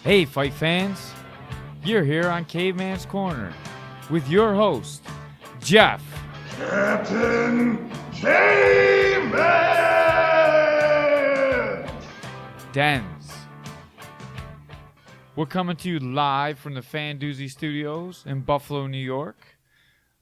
Hey, fight fans! You're here on Caveman's Corner with your host, Jeff. Captain Caveman! Dens. We're coming to you live from the Fandoozy Studios in Buffalo, New York.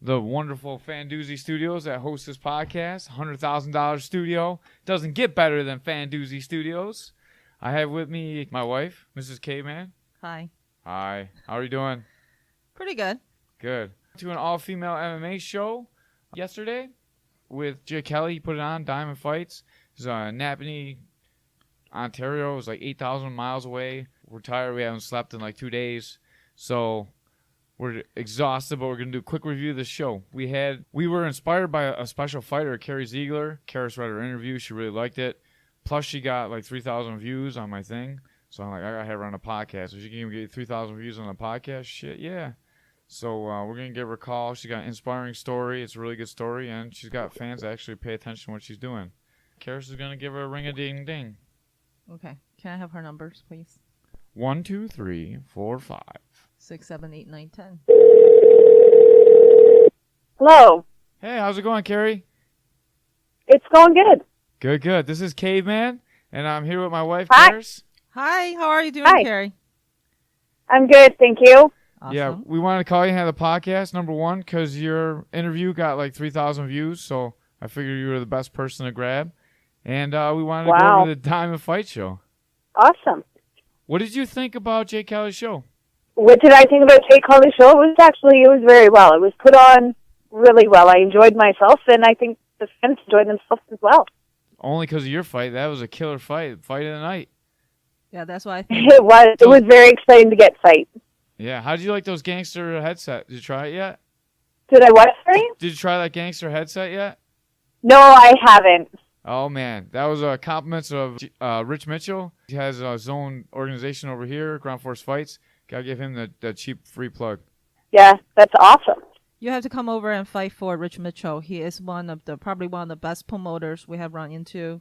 The wonderful Fandoozy Studios that host this podcast. $100,000 studio. Doesn't get better than Fandoozy Studios. I have with me my wife, Mrs. Caveman. Hi. Hi. How are you doing? Pretty good. Good. To an all-female MMA show yesterday with Jay Kelly. He put it on, Diamond Fights. It was Napanee, Ontario. It was like 8,000 miles away. We're tired. We haven't slept in like 2 days. So we're exhausted, but we're going to do a quick review of the show. We were inspired by a special fighter, Carrie Ziegler. Charis read her interview. She really liked it. Plus, she got like 3,000 views on my thing. So I'm like, I got to have her on a podcast. If she can even get 3,000 views on a podcast, shit, yeah. So we're going to give her a call. She got an inspiring story. It's a really good story. And she's got fans that actually pay attention to what she's doing. Charis is going to give her a ring-a-ding-ding. Okay. Can I have her numbers, please? 1, 2, 3, 4, 5. 6, 7, 8, 9, 10. Hello. Hey, how's it going, Carrie? It's going good. Good, good. This is Caveman, and I'm here with my wife, Hi. Charis. Hi. How are you doing, Hi. Carrie? I'm good, thank you. Awesome. Yeah, we wanted to call you and have the podcast, number one, because your interview got like 3,000 views, so I figured you were the best person to grab. And we wanted to go over the Diamond Fight show. Awesome. What did you think about Jay Kelly's show? What did I think about Jay Kelly's show? It was very well. It was put on really well. I enjoyed myself, and I think the fans enjoyed themselves as well. Only because of your fight. That was a killer fight. Fight of the night. Yeah, that's why I think. It was very exciting to get fight. Yeah. How did you like those gangster headset? Did you try it yet? Did I what, sorry? Did you try that gangster headset yet? No, I haven't. Oh, man. That was compliments of Rich Mitchell. He has his own organization over here, Ground Force Fights. Got to give him the cheap free plug. Yeah, that's awesome. You have to come over and fight for Rich Mitchell. He is probably one of the best promoters we have run into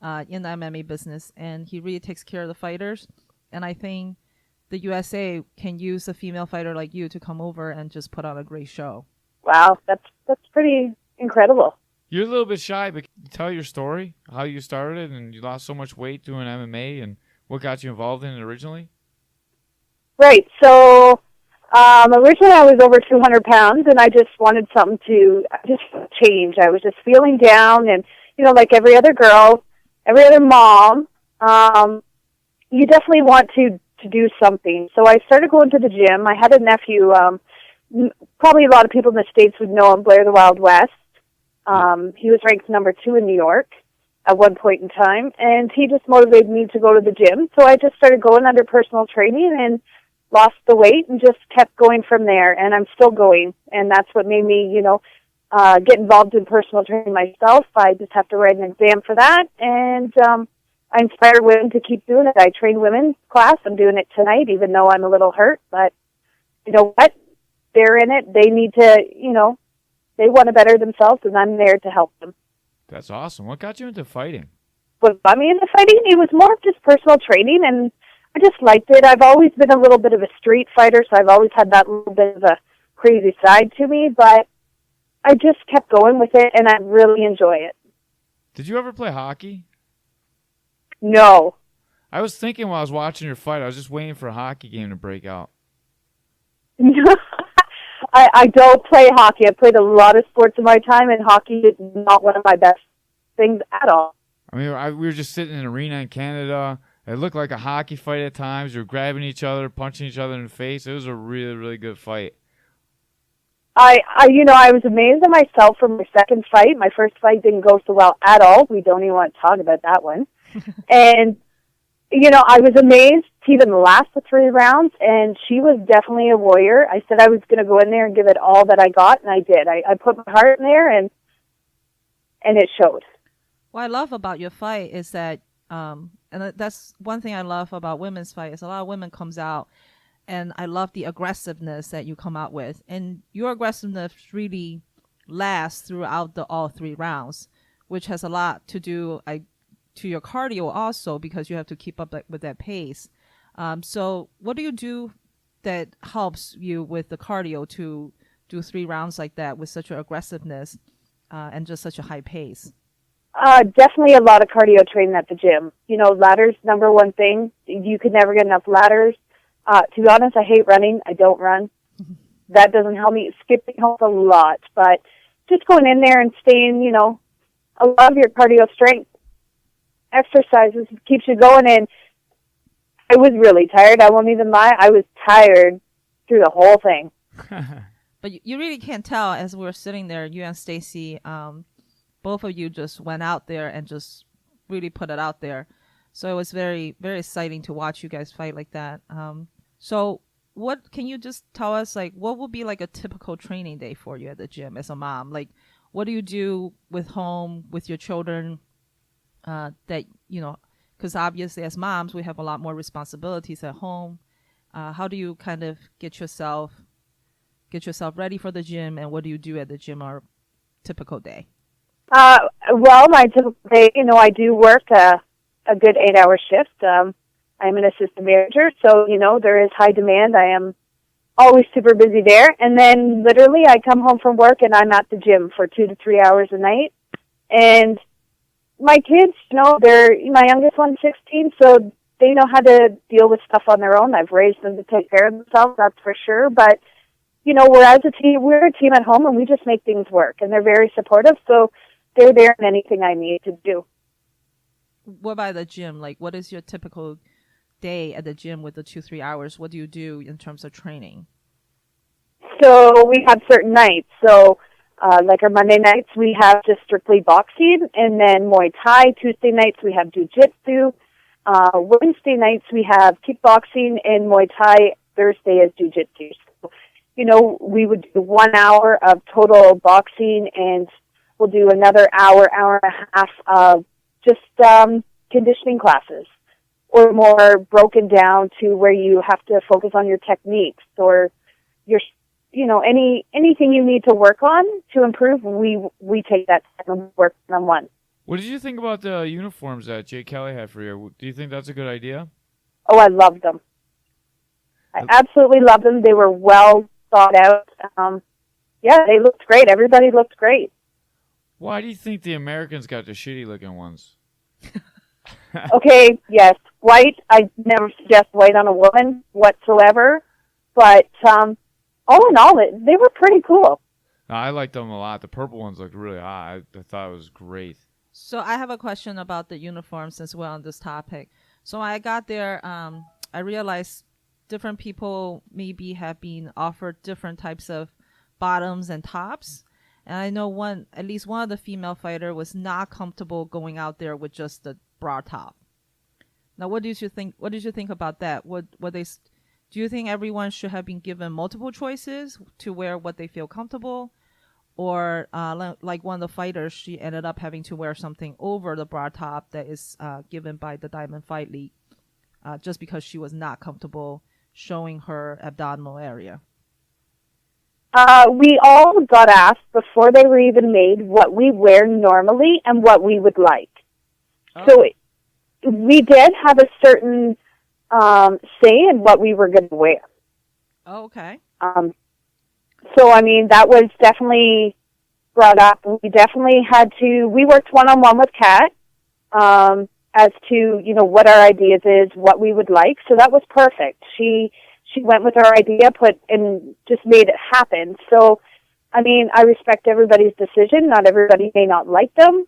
in the MMA business, and he really takes care of the fighters. And I think the USA can use a female fighter like you to come over and just put on a great show. Wow, that's pretty incredible. You're a little bit shy, but tell your story, how you started and you lost so much weight doing MMA and what got you involved in it originally. Right, so originally I was over 200 pounds, and I just wanted something to change. I was just feeling down, and, like every other girl, every other mom, you definitely want to do something. So I started going to the gym. I had a nephew, probably a lot of people in the States would know him, Blair the Wild West. He was ranked number 2 in New York at one point in time, and he just motivated me to go to the gym. So I just started going under personal training and lost the weight and just kept going from there, and I'm still going, and that's what made me, get involved in personal training myself. I just have to write an exam for that, and I inspire women to keep doing it. I train women's class. I'm doing it tonight, even though I'm a little hurt, but you know what? They're in it. They need to, they want to better themselves, and I'm there to help them. That's awesome. What got you into fighting? What got me into fighting? It was more of just personal training, and I just liked it. I've always been a little bit of a street fighter, so I've always had that little bit of a crazy side to me, but I just kept going with it, and I really enjoy it. Did you ever play hockey? No. I was thinking while I was watching your fight, I was just waiting for a hockey game to break out. I don't play hockey. I played a lot of sports in my time, and hockey is not one of my best things at all. I mean, we were just sitting in an arena in Canada. It looked like a hockey fight at times. You were grabbing each other, punching each other in the face. It was a really, really good fight. I was amazed at myself from my second fight. My first fight didn't go so well at all. We don't even want to talk about that one. And, I was amazed to even last the 3 rounds, and she was definitely a warrior. I said I was going to go in there and give it all that I got, and I did. I put my heart in there, and it showed. What I love about your fight is that, and that's one thing I love about women's fight, is a lot of women comes out, and I love the aggressiveness that you come out with. And your aggressiveness really lasts throughout all 3 rounds, which has a lot to do to your cardio also, because you have to keep up with that pace. So what do you do that helps you with the cardio to do 3 rounds like that with such an aggressiveness and just such a high pace? Definitely a lot of cardio training at the gym. You know, ladders, number one thing. You could never get enough ladders. To be honest, I hate running. I don't run. That doesn't help me. Skipping helps a lot. But just going in there and staying, you know, a lot of your cardio strength exercises keeps you going. And I was really tired. I won't even lie. I was tired through the whole thing. But you really can't tell as we were sitting there, you and Stacy, both of you just went out there and just really put it out there. So it was very, very exciting to watch you guys fight like that. So what can you just tell us, like, what would be like a typical training day for you at the gym as a mom? Like, what do you do with home, with your children that, you know, because obviously as moms, we have a lot more responsibilities at home. How do you kind of get yourself ready for the gym, and what do you do at the gym or typical day? Well, my typical day, you know, I do work a good 8-hour shift. I'm an assistant manager, so, you know, there is high demand. I am always super busy there. And then literally I come home from work and I'm at the gym for 2 to 3 hours a night. And my kids, you know, my youngest one's 16, so they know how to deal with stuff on their own. I've raised them to take care of themselves, that's for sure. But, you know, we're a team at home, and we just make things work. And they're very supportive, so they're there in anything I need to do. What about the gym? Like, what is your typical day at the gym with the 2-3 hours? What do you do in terms of training? So we have certain nights. So like our Monday nights, we have just strictly boxing, and then Muay Thai. Tuesday nights, we have Jiu-Jitsu. Wednesday nights, we have kickboxing and Muay Thai. Thursday is Jiu-Jitsu. So, you know, we would do 1 hour of total boxing, and we'll do another hour and a half of just conditioning classes, or more broken down to where you have to focus on your techniques or your, you know, anything you need to work on to improve. We take that time and work on one. What did you think about the uniforms that Jay Kelly had for you? Do you think that's a good idea? Oh, I loved them. I absolutely loved them. They were well thought out. Yeah, they looked great. Everybody looked great. Why do you think the Americans got the shitty-looking ones? Okay, yes, white. I never suggest white on a woman whatsoever. But all in all, they were pretty cool. No, I liked them a lot. The purple ones looked really hot. I thought it was great. So I have a question about the uniform since we're on this topic. So when I got there, I realized different people maybe have been offered different types of bottoms and tops. And I know at least one of the female fighter was not comfortable going out there with just the bra top. Now, what did you think? What did you think about that? Do you think everyone should have been given multiple choices to wear what they feel comfortable? Or like one of the fighters, she ended up having to wear something over the bra top that is given by the Diamond Fight League just because she was not comfortable showing her abdominal area. We all got asked before they were even made what we wear normally and what we would like. Oh. So we did have a certain say in what we were going to wear. Oh, okay. So, I mean, that was definitely brought up. We definitely we worked one-on-one with Kat as to, you know, what our ideas is, what we would like. So that was perfect. She went with our idea, and just made it happen. So, I mean, I respect everybody's decision. Not everybody may not like them,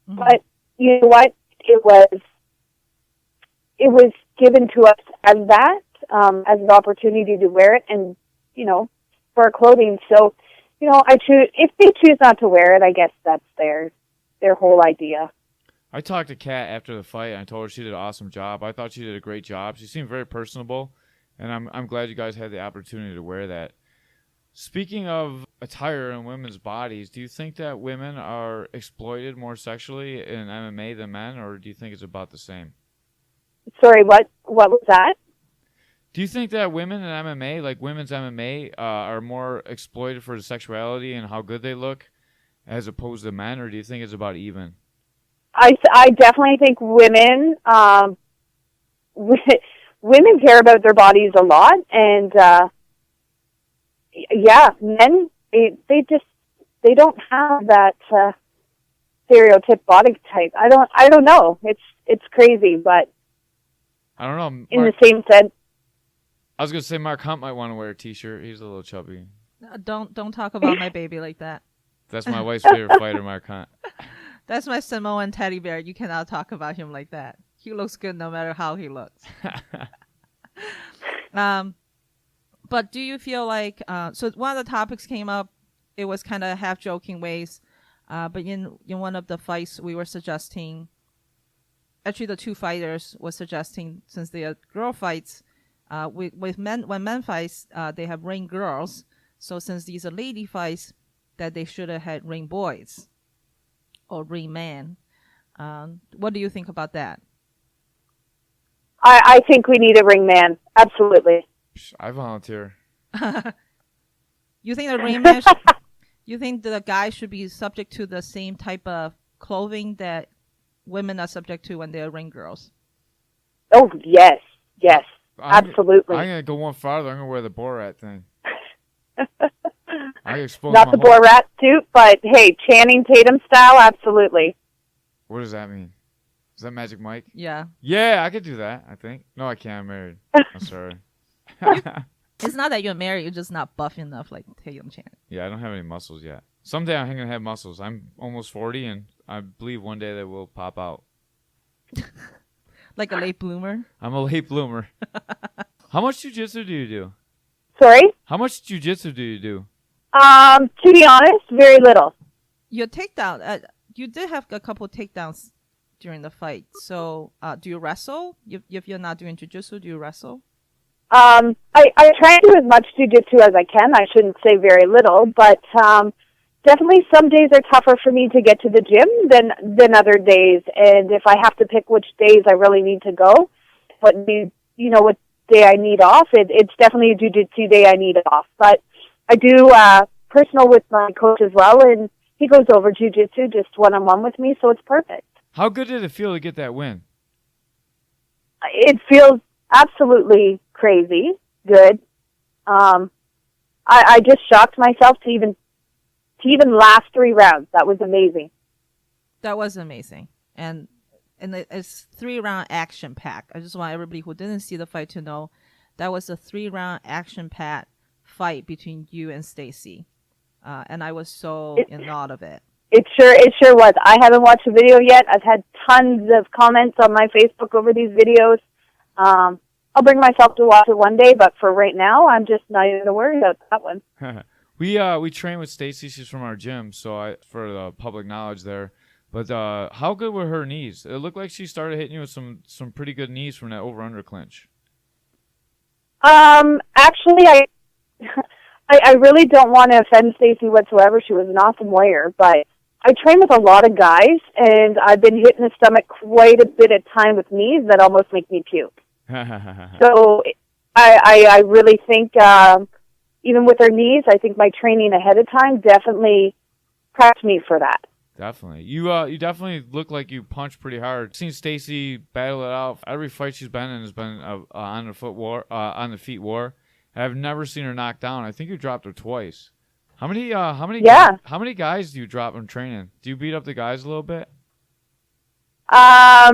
but you know what? It was given to us as that, as an opportunity to wear it, and, you know, for our clothing. So, you know, if they choose not to wear it, I guess that's their whole idea. I talked to Kat after the fight, and I told her she did an awesome job. I thought she did a great job. She seemed very personable, and I'm glad you guys had the opportunity to wear that. Speaking of attire in women's bodies, do you think that women are exploited more sexually in MMA than men, or do you think it's about the same? Sorry, what was that? Do you think that women in MMA, like women's MMA, are more exploited for the sexuality and how good they look as opposed to men, or do you think it's about even? women care about their bodies a lot, and men they don't have that stereotype body type. I don't know. It's crazy, but I don't know. In the same sense. I was gonna say Mark Hunt might want to wear a t-shirt. He's a little chubby. Don't talk about my baby like that. That's my wife's favorite fighter, Mark Hunt. That's my Samoan teddy bear. You cannot talk about him like that. He looks good no matter how he looks. But do you feel like so one of the topics came up? It was kind of half joking ways, but in one of the fights we were suggesting. Actually, the two fighters were suggesting, since they are girl fights, with men, when men fights, they have ring girls. So since these are lady fights, that they should have had ring boys or ring man. What do you think about that? I think we need a ring man. Absolutely. I volunteer. You think the ring man? You think the guy should be subject to the same type of clothing that women are subject to when they're ring girls? Oh yes, absolutely. I'm gonna go one farther. I'm gonna wear the Borat thing. I expose Not the Borat suit, but hey, Channing Tatum style, absolutely. What does that mean? Is that Magic Mike? Yeah. Yeah, I could do that, I think. No, I can't. I'm married. I'm sorry. It's not that you're married. You're just not buff enough like Tatum Channing. Yeah, I don't have any muscles yet. Someday I'm going to have muscles. I'm almost 40, and I believe one day they will pop out. Like a late bloomer? I'm a late bloomer. How much jiu-jitsu do you do? Sorry? How much jiu-jitsu do you do? To be honest, very little. Your takedown, you did have a couple takedowns during the fight. So, do you wrestle? If you're not doing jiu-jitsu, do you wrestle? I try to do as much jiu-jitsu as I can. I shouldn't say very little, but definitely some days are tougher for me to get to the gym than other days. And if I have to pick which days I really need to go, what day I need off, it's definitely a jiu-jitsu day I need off. But I do personal with my coach as well, and he goes over jiu-jitsu just one-on-one with me, so it's perfect. How good did it feel to get that win? It feels absolutely crazy good. I just shocked myself to even last 3 rounds. That was amazing. That was amazing. And it's 3-round action pack. I just want everybody who didn't see the fight to know that was a 3-round action pack fight between you and Stacy. And I was so in awe of it. It sure was. I haven't watched the video yet. I've had tons of comments on my Facebook over these videos. I'll bring myself to watch it one day, but for right now, I'm just not even worried about that one. We train with Stacy. She's from our gym, so for the public knowledge there. But how good were her knees? It looked like she started hitting you with some pretty good knees from that over-under clinch. Actually, I really don't want to offend Stacy whatsoever. She was an awesome warrior, but I train with a lot of guys, and I've been hit in the stomach quite a bit at time with knees that almost make me puke. So I really think, even with her knees, I think my training ahead of time definitely prepped me for that. Definitely. You definitely look like you punch pretty hard. I've seen Stacy battle it out. Every fight she's been in has been on the feet war. I've never seen her knocked down. I think you dropped her twice. How many guys do you drop in training? Do you beat up the guys a little bit? I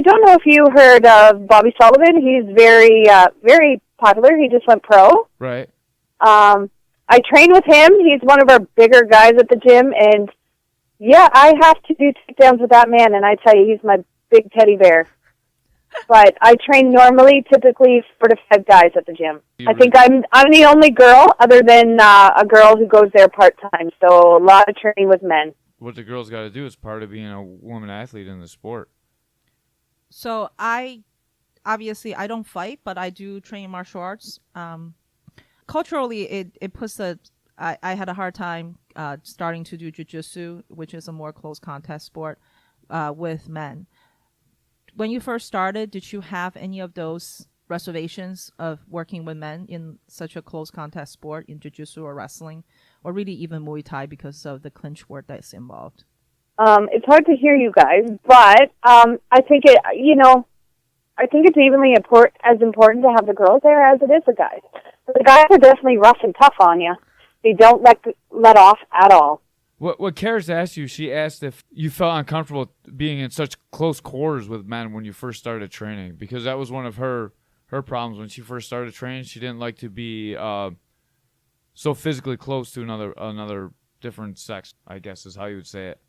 don't know if you heard of Bobby Sullivan. He's very, very popular. He just went pro. Right. I train with him. He's one of our bigger guys at the gym, and yeah, I have to do takedowns with that man, and I tell you, he's my big teddy bear. But I train typically 4 to 5 guys at the gym. I think I'm the only girl other than a girl who goes there part-time, so a lot of training with men. What the girls got to do is part of being a woman athlete in the sport. So I don't fight, but I do train martial arts. Culturally, it puts I had a hard time starting to do jiu-jitsu, which is a more close contact sport, with men. When you first started, did you have any of those reservations of working with men in such a close contact sport in jiu-jitsu or wrestling, or really even Muay Thai because of the clinch work that's involved? It's hard to hear you guys, but I think I think it's evenly as important to have the girls there as it is the guys. But the guys are definitely rough and tough on you. They don't let off at all. What Caris asked you, she asked if you felt uncomfortable being in such close quarters with men when you first started training, because that was one of her problems when she first started training. She didn't like to be so physically close to another different sex, I guess is how you would say it.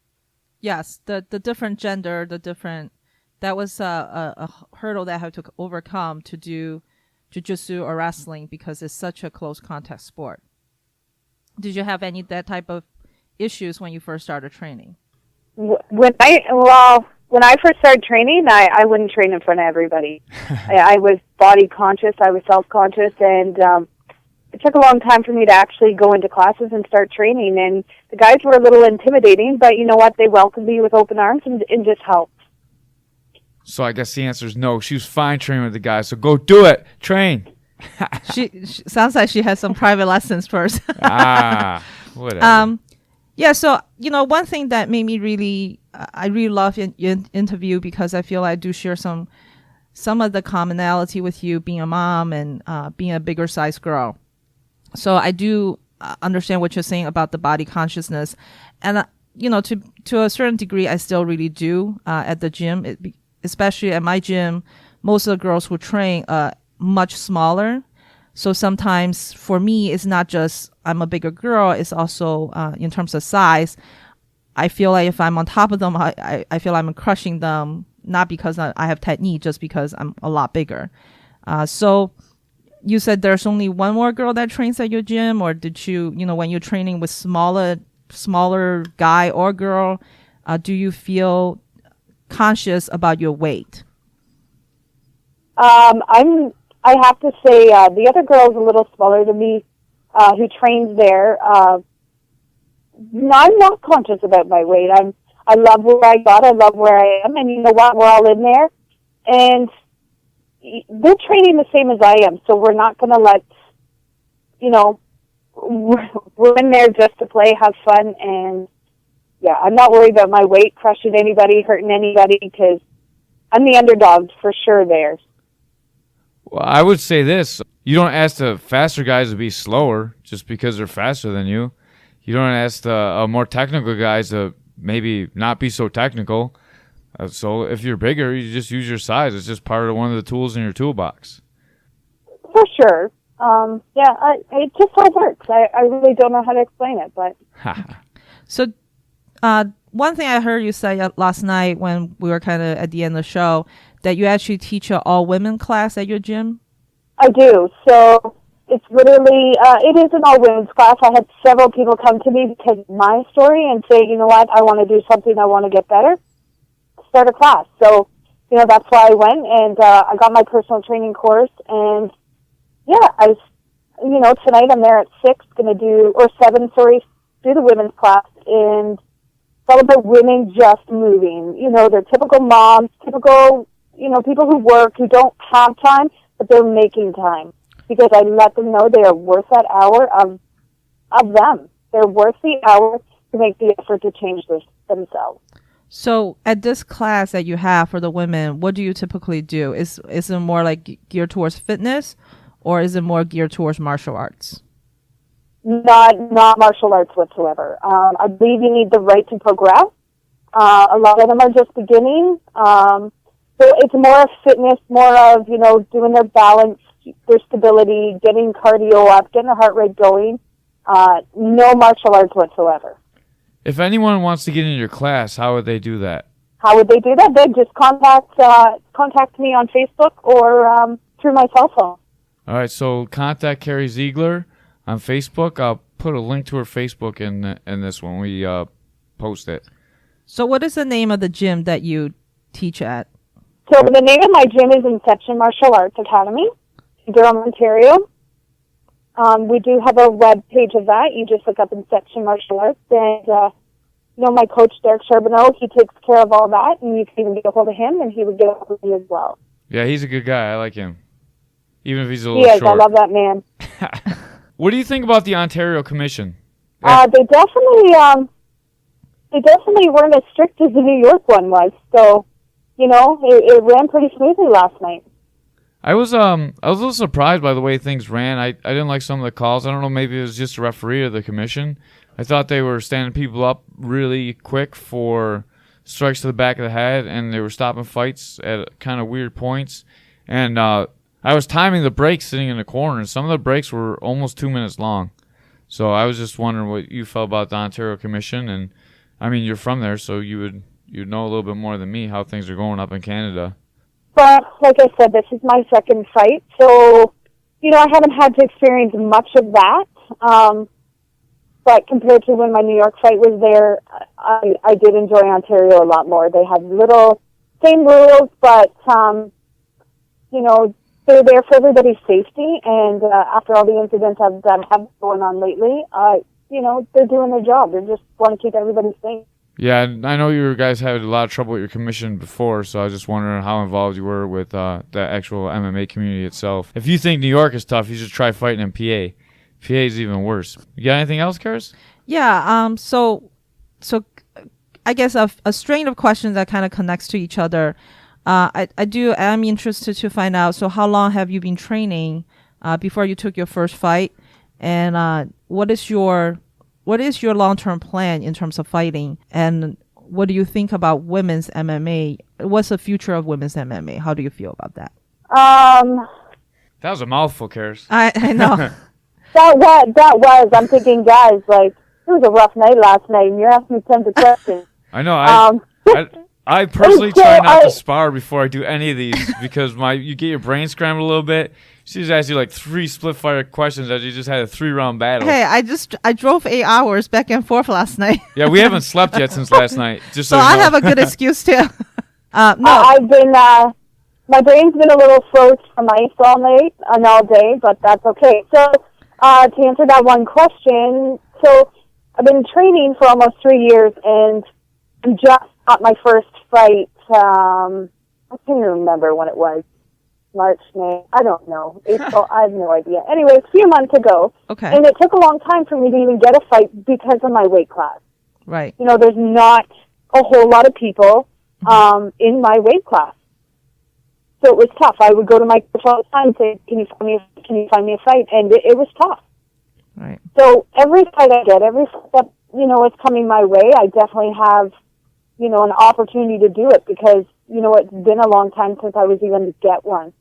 Yes, the different gender, that was a hurdle that I had to overcome to do jiu-jitsu or wrestling because it's such a close contact sport. Did you have any that type of issues when you first started training? When I first started training, I wouldn't train in front of everybody. I was body conscious, I was self-conscious, and it took a long time for me to actually go into classes and start training. And the guys were a little intimidating, but you know what? They welcomed me with open arms and just helped. So I guess the answer is no. She was fine training with the guys, so go do it. Train. she sounds like she has some private lessons first. Whatever. Yeah, so, one thing that made me I really love your interview because I feel I do share some of the commonality with you being a mom and being a bigger size girl. So I do understand what you're saying about the body consciousness. And, to a certain degree, I still really do at the gym, especially at my gym. Most of the girls who train are much smaller. So sometimes for me, it's not just I'm a bigger girl. It's also in terms of size. I feel like if I'm on top of them, I feel I'm crushing them, not because I have technique, just because I'm a lot bigger. So you said there's only one more girl that trains at your gym, or did you, when you're training with smaller guy or girl, do you feel conscious about your weight? I have to say the other girl is a little smaller than me who trains there. I'm not conscious about my weight. I love where I got. I love where I am. And you know what? We're all in there. And they're training the same as I am. So we're not going to let, we're in there just to play, have fun. And, yeah, I'm not worried about my weight crushing anybody, hurting anybody, because I'm the underdog for sure there. Well, I would say this. You don't ask the faster guys to be slower just because they're faster than you. You don't ask the more technical guys to maybe not be so technical. So if you're bigger, you just use your size. It's just part of one of the tools in your toolbox. For sure. It just all works. I really don't know how to explain it, but. So one thing I heard you say last night when we were kind of at the end of the show, that you actually teach an all-women class at your gym? I do. So it's literally, it is an all-women's class. I had several people come to me because of my story and say, you know what, I want to do something, I want to get better. Start a class. So, that's why I went, and I got my personal training course, and yeah, tonight I'm there at 7, do the women's class, and it's all about women just moving. They're typical moms, typical, people who work, who don't have time, but they're making time. Because I let them know they are worth that hour of them. They're worth the hour to make the effort to change themselves. So at this class that you have for the women, what do you typically do? Is it more like geared towards fitness, or is it more geared towards martial arts? Not martial arts whatsoever. I believe you need the right to progress. A lot of them are just beginning. So it's more of fitness, more of, doing their balance, their stability, getting cardio up, getting the heart rate going. No martial arts whatsoever. If anyone wants to get into your class, how would they do that? How would they do that? They'd just contact me on Facebook or through my cell phone. All right, so contact Carrie Ziegler on Facebook. I'll put a link to her Facebook in this when we post it. So what is the name of the gym that you teach at? So the name of my gym is Inception Martial Arts Academy, Durham, Ontario. We do have a web page of that. You just look up Inception Martial Arts, and my coach Derek Charbonneau, he takes care of all that, and you can even get a hold of him, and he would get a hold of me as well. Yeah, he's a good guy. I like him, even if he's a little short. He is. I love that man. What do you think about the Ontario Commission? They definitely weren't as strict as the New York one was. So, it ran pretty smoothly last night. I was a little surprised by the way things ran. I didn't like some of the calls. I don't know, maybe it was just a referee or the commission. I thought they were standing people up really quick for strikes to the back of the head, and they were stopping fights at kind of weird points. And I was timing the breaks sitting in the corner, and some of the breaks were almost 2 minutes long. So I was just wondering what you felt about the Ontario Commission, and I mean, you're from there, so you'd know a little bit more than me how things are going up in Canada. But like I said, this is my second fight, so I haven't had to experience much of that. But compared to when my New York fight was there, I did enjoy Ontario a lot more. They had same rules, but they're there for everybody's safety. And after all the incidents that have been going on lately, they're doing their job. They just want to keep everybody safe. Yeah, I know you guys had a lot of trouble with your commission before, so I was just wondering how involved you were with the actual MMA community itself. If you think New York is tough, you should try fighting in PA. PA is even worse. You got anything else, Charis? Yeah. So I guess a string of questions that kind of connects to each other. I'm interested to find out. So how long have you been training before you took your first fight, and what is your long-term plan in terms of fighting, and what do you think about women's MMA? What's the future of women's MMA? How do you feel about that? That was a mouthful, Charis. I know. That was. I'm thinking, guys, it was a rough night last night, and you're asking me tons of questions. I know. I personally try not to spar before I do any of these because you get your brain scrambled a little bit. She just asked you 3 split fire questions as you just had a 3-round battle. Hey, I drove 8 hours back and forth last night. Yeah, we haven't slept yet since last night. Just so I have a good excuse too. No, I've been. My brain's been a little froze from ice all night and all day, but that's okay. So to answer that one question, so I've been training for almost 3 years, and I'm just got my first fight. I can't remember when it was. March, May, I don't know. April, I have no idea. Anyway, a few months ago. Okay. And it took a long time for me to even get a fight because of my weight class. Right. There's not a whole lot of people in my weight class. So it was tough. I would go to my coach all the time and say, can you find me a fight? And it was tough. Right. So every fight I get, every fight that, is coming my way, I definitely have, an opportunity to do it because, it's been a long time since I was even to get one.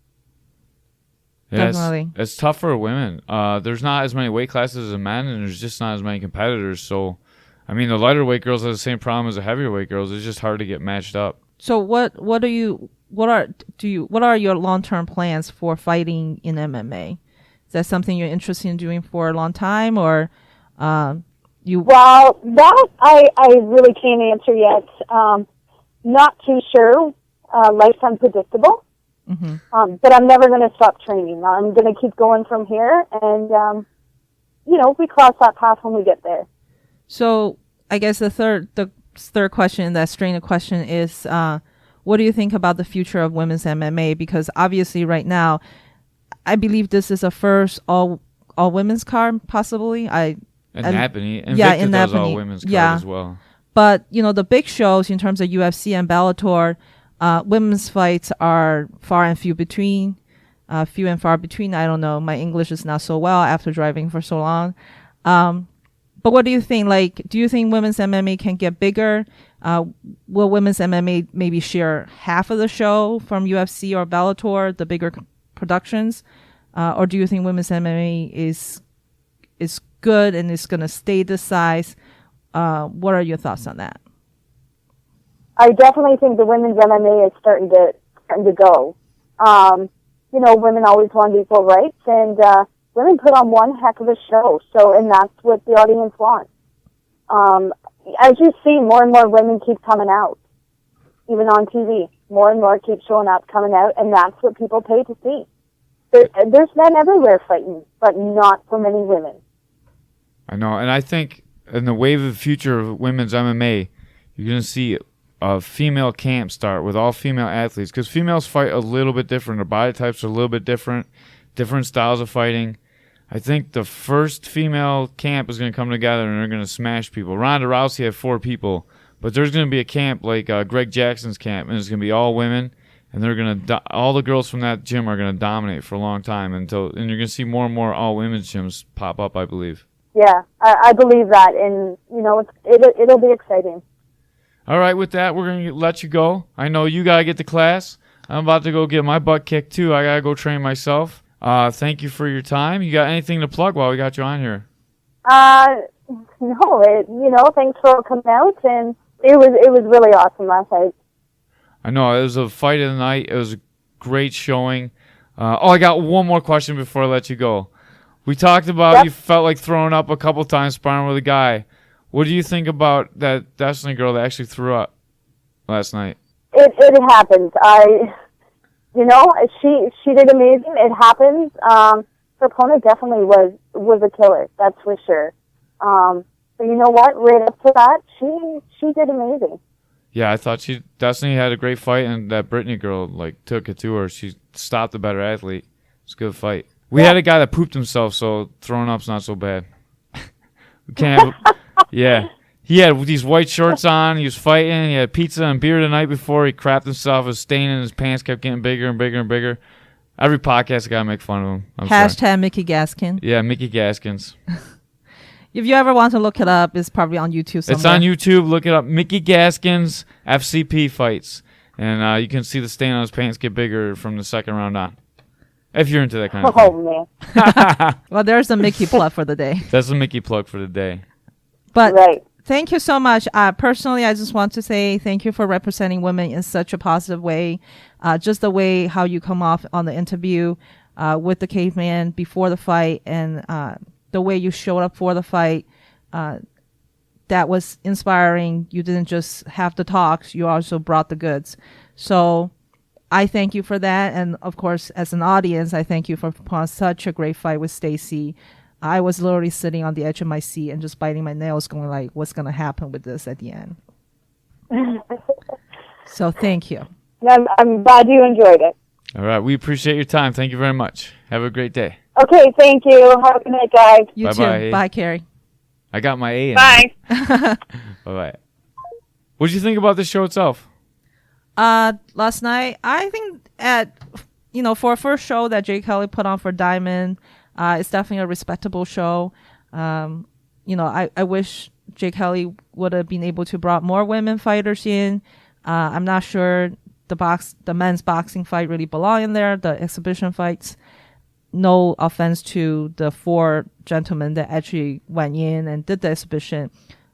Yeah, it's tough for women. There's not as many weight classes as men, and there's just not as many competitors. So, I mean, the lighter weight girls have the same problem as the heavier weight girls. It's just hard to get matched up. So, what are your long-term plans for fighting in MMA? Is that something you're interested in doing for a long time, or you? Well, that I really can't answer yet. Not too sure. Life's unpredictable. Mm-hmm. But I'm never going to stop training. I'm going to keep going from here, and we cross that path when we get there. So I guess the third question, that string of question is, what do you think about the future of women's MMA? Because obviously, right now, I believe this is a first all women's card, possibly. And Napanee, and yeah, Victor does all women's card as well. But the big shows in terms of UFC and Bellator. Women's fights are far and few and far between. I don't know. My English is not so well after driving for so long. But what do you think? Do you think women's MMA can get bigger? Will women's MMA maybe share half of the show from UFC or Bellator, the bigger productions? Or do you think women's MMA is good and is going to stay this size? What are your thoughts on that? I definitely think the women's MMA is starting to go. Women always want equal rights, and women put on one heck of a show. And that's what the audience wants. As you see, more and more women keep coming out, even on TV. More and more keep showing up, coming out, and that's what people pay to see. There's men everywhere fighting, but not so many women. I know, and I think in the wave of the future of women's MMA, you're going to see a female camp start with all female athletes, because females fight a little bit different. Their body types are a little bit different styles of fighting. I think the first female camp is going to come together and they're going to smash people. Ronda Rousey had 4 people, But there's going to be a camp like Greg Jackson's camp, and it's going to be all women, and they're going to all the girls from that gym are going to dominate for a long time and you're going to see more and more all women's gyms pop up, I believe. Yeah, I believe that, and it'll be exciting. All right, with that, we're going to let you go. I know you got to get to class. I'm about to go get my butt kicked too. I got to go train myself. Thank you for your time. You got anything to plug while we got you on here? No, thanks for coming out, and it was really awesome last night. I know, it was a fight of the night. It was a great showing. I got one more question before I let you go. We talked about you felt like throwing up a couple times sparring with a guy. What do you think about that Destiny girl that actually threw up last night? It happens. She did amazing. It happens. Her opponent definitely was a killer. That's for sure. But you know what? Right up to that, she did amazing. Yeah, I thought Destiny had a great fight, and that Brittney girl took it to her. She stopped the better athlete. It's a good fight. We had a guy that pooped himself, so throwing up's not so bad. We can't have. Yeah, he had these white shorts on. He was fighting. He had pizza and beer the night before. He crapped himself. His stain in his pants kept getting bigger and bigger and bigger. Every podcast, I gotta make fun of him. Hashtag Mickey Gaskin. Yeah, Mickey Gaskins. If you ever want to look it up, it's probably on YouTube somewhere. It's on YouTube. Look it up. Mickey Gaskins FCP fights. And you can see the stain on his pants get bigger from the second round on. If you're into that kind of thing. Oh, man. Well, there's a Mickey plug for the day. That's a Mickey plug for the day. But thank you so much. Personally, I just want to say thank you for representing women in such a positive way. Just the way how you come off on the interview with the Caveman before the fight, and the way you showed up for the fight, that was inspiring. You didn't just have the talks, you also brought the goods. So I thank you for that. And of course, as an audience, I thank you for putting on such a great fight with Stacy. I was literally sitting on the edge of my seat and just biting my nails, going like, what's going to happen with this at the end? So thank you. I'm glad you enjoyed it. All right. We appreciate your time. Thank you very much. Have a great day. Okay, thank you. Have a good night, guys. You Bye-bye. too. Bye, Carrie. I got my A in. Bye. Bye-bye. What did you think about the show itself? Last night, I think for a first show that Jay Kelly put on for Diamond, it's definitely a respectable show. I wish Jay Kelly would have been able to brought more women fighters in. I'm not sure the men's boxing fight really belong in there, the exhibition fights. No offense to the 4 gentlemen that actually went in and did the exhibition,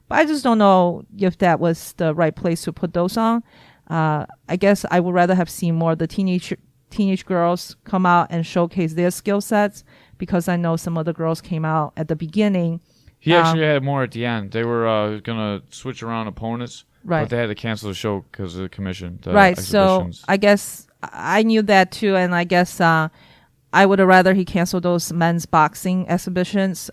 but I just don't know if that was the right place to put those on. I guess I would rather have seen more of the teenage girls come out and showcase their skill sets, because I know some of the girls came out at the beginning. He actually had more at the end. They were going to switch around opponents, right? But they had to cancel the show because of the commission. Right, so I guess I knew that too, and I guess I would have rather he canceled those men's boxing exhibitions,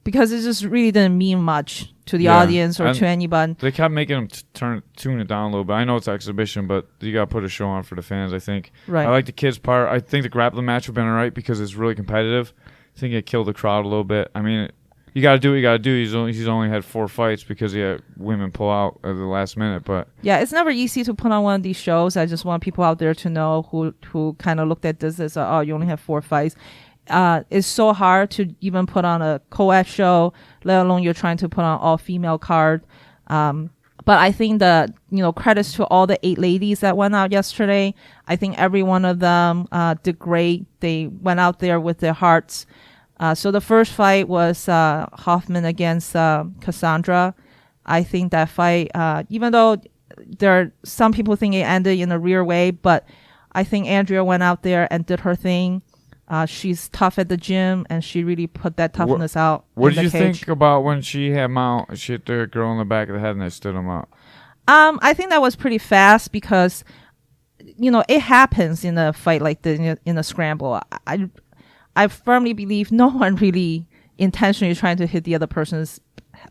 because it just really didn't mean much to the audience or to anybody. They kept making them tune it down a little bit. I know it's an exhibition, but you got to put a show on for the fans, I think. Right. I like the kids' part. I think the grappling match would have been all right because it's really competitive. I think it killed the crowd a little bit. I mean, you got to do what you got to do. He's only had 4 fights because he had women pull out at the last minute. But yeah, it's never easy to put on one of these shows. I just want people out there to know who kind of looked at this as, oh, you only have 4 fights. It's so hard to even put on a co-ed show, let alone you're trying to put on all-female card. But I think that, credits to all the 8 ladies that went out yesterday. I think every one of them did great. They went out there with their hearts. So the first fight was Hoffman against Cassandra. I think that fight, even though some people think it ended in a rear way, but I think Andrea went out there and did her thing. She's tough at the gym, and she really put that toughness out. What did you think about when she had Mount? She hit the girl in the back of the head, and they stood him out. I think that was pretty fast because, it happens in a fight like this, in a scramble. I firmly believe no one really intentionally trying to hit the other person's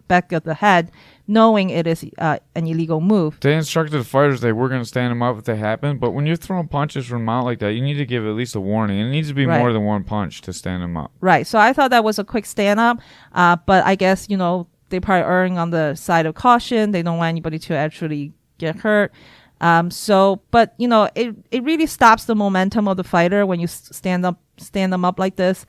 back of the head, knowing it is an illegal move. They instructed the fighters they were going to stand them up if they happen, but when you're throwing punches from Mount like that, you need to give at least a warning. It needs to be more than one punch to stand them up. Right. So I thought that was a quick stand up, but I guess, they probably erring on the side of caution. They don't want anybody to actually get hurt. But it really stops the momentum of the fighter when you stand them up like this.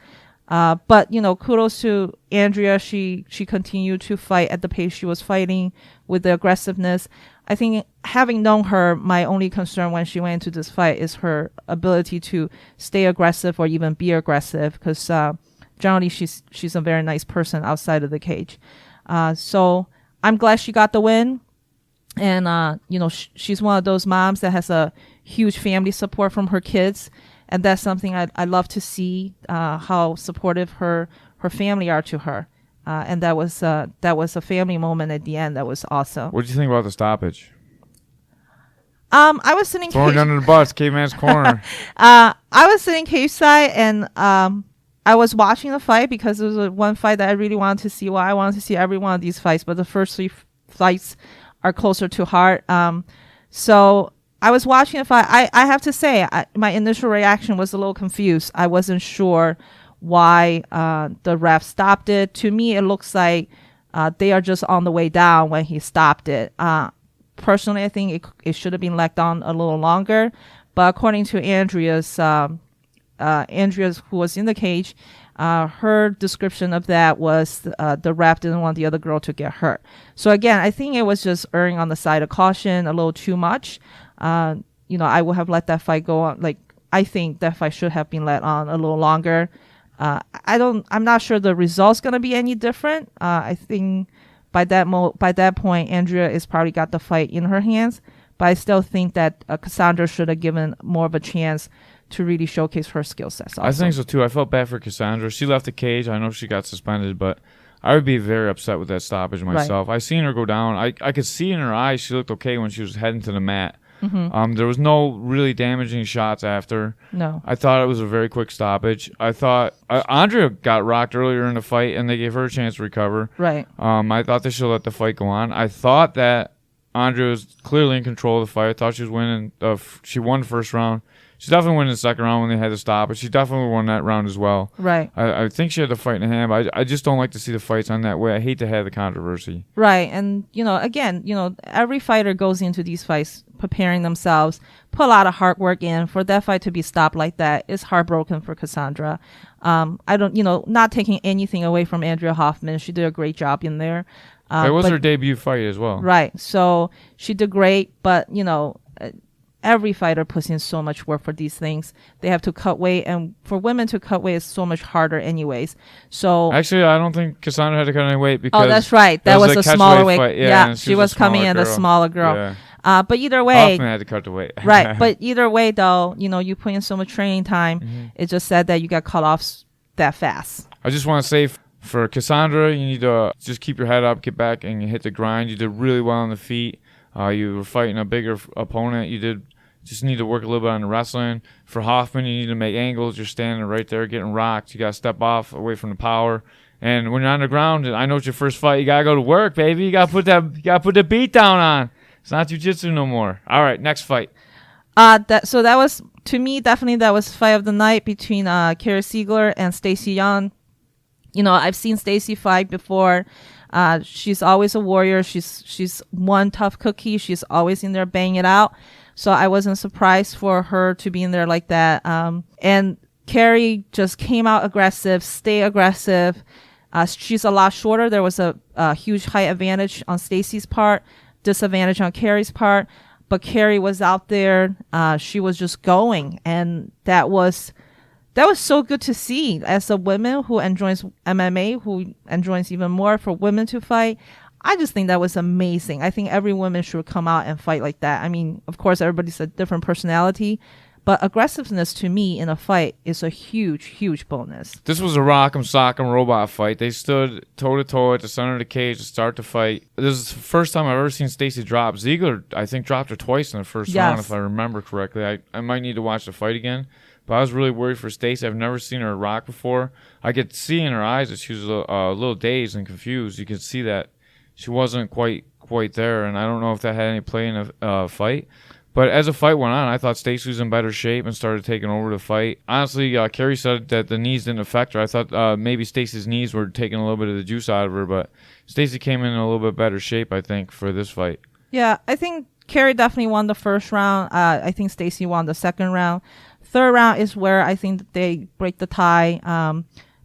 But kudos to Andrea. She continued to fight at the pace she was fighting with the aggressiveness. I think having known her, my only concern when she went into this fight is her ability to stay aggressive or even be aggressive, because generally she's a very nice person outside of the cage. So I'm glad she got the win. And, she's one of those moms that has a huge family support from her kids. And that's something I love to see, how supportive her family are to her. And that was a family moment at the end. That was awesome. What did you think about the stoppage? I was sitting throwing under the bus, Caveman's corner. I was sitting cage side, and I was watching the fight because it was one fight that I really wanted to see. Well, I wanted to see every one of these fights, but the first three fights are closer to heart. So I was watching the fight. I have to say, my initial reaction was a little confused. I wasn't sure why the ref stopped it. To me, it looks like they are just on the way down when he stopped it. Personally, I think it should have been let on a little longer. But according to Andrea's, who was in the cage, her description of that was the ref didn't want the other girl to get hurt. So again, I think it was just erring on the side of caution a little too much. I would have let that fight go on. Like, I think that fight should have been let on a little longer. I'm not sure the result's going to be any different. I think by that point, Andrea is probably got the fight in her hands. But I still think that Cassandra should have given more of a chance to really showcase her skill sets. I think so too. I felt bad for Cassandra. She left the cage. I know she got suspended, but I would be very upset with that stoppage myself. Right. I seen her go down. I could see in her eyes she looked okay when she was heading to the mat. Mm-hmm. There was no really damaging shots after. No. I thought it was a very quick stoppage. I thought Andrea got rocked earlier in the fight, and they gave her a chance to recover. Right. I thought they should let the fight go on. I thought that Andrea was clearly in control of the fight. I thought she was winning. She won the first round. She definitely won the second round when they had to stop, but she definitely won that round as well. Right. I think she had the fight in hand, but I just don't like to see the fights on that way. I hate to have the controversy. Right. And, again, every fighter goes into these fights preparing themselves, put a lot of hard work in. For that fight to be stopped like that is heartbroken for Cassandra. I don't, not taking anything away from Andrea Hoffman. She did a great job in there. It was her debut fight as well. Right. So she did great, but, every fighter puts in so much work for these things. They have to cut weight, and for women to cut weight is so much harder anyways. So actually, I don't think Cassandra had to cut any weight because that's right. That was a smaller weight. Fight. Yeah, she was coming in a smaller girl. Yeah. But either way, Hoffman had to cut the weight. Right. But either way, though, you put in so much training time. Mm-hmm. It just said that you got cut off that fast. I just want to say, for Cassandra, you need to just keep your head up, get back, and hit the grind. You did really well on the feet. You were fighting a bigger opponent. You just need to work a little bit on the wrestling. For Hoffman, you need to make angles. You're standing right there getting rocked. You got to step off away from the power. And when you're on the ground, I know it's your first fight, you got to go to work, baby. You got to put the beat down on. It's not jiu-jitsu no more. All right, next fight. That was, to me, definitely that was fight of the night between Carrie Ziegler and Stacy Young. I've seen Stacy fight before. She's always a warrior. She's one tough cookie. She's always in there banging it out. So I wasn't surprised for her to be in there like that. And Carrie just came out aggressive, stay aggressive. She's a lot shorter. There was a huge height advantage on Stacy's part, disadvantage on Carrie's part. But Carrie was out there. She was just going. And that was so good to see. As a woman who enjoys MMA, who enjoys even more for women to fight, I just think that was amazing. I think every woman should come out and fight like that. I mean, of course, everybody's a different personality, but aggressiveness to me in a fight is a huge, huge bonus. This was a rock'em sock'em robot fight. They stood toe-to-toe at the center of the cage to start the fight. This is the first time I've ever seen Stacy drop. Ziegler, I think, dropped her twice in the first round, if I remember correctly. I might need to watch the fight again. But I was really worried for Stacy. I've never seen her rock before. I could see in her eyes that she was a little dazed and confused. You could see that she wasn't quite there, and I don't know if that had any play in the fight. But as the fight went on, I thought Stacy was in better shape and started taking over the fight. Honestly, Carrie said that the knees didn't affect her. I thought maybe Stacy's knees were taking a little bit of the juice out of her, but Stacy came in a little bit better shape, I think, for this fight. Yeah, I think Carrie definitely won the first round. I think Stacy won the second round. Third round is where I think that they break the tie.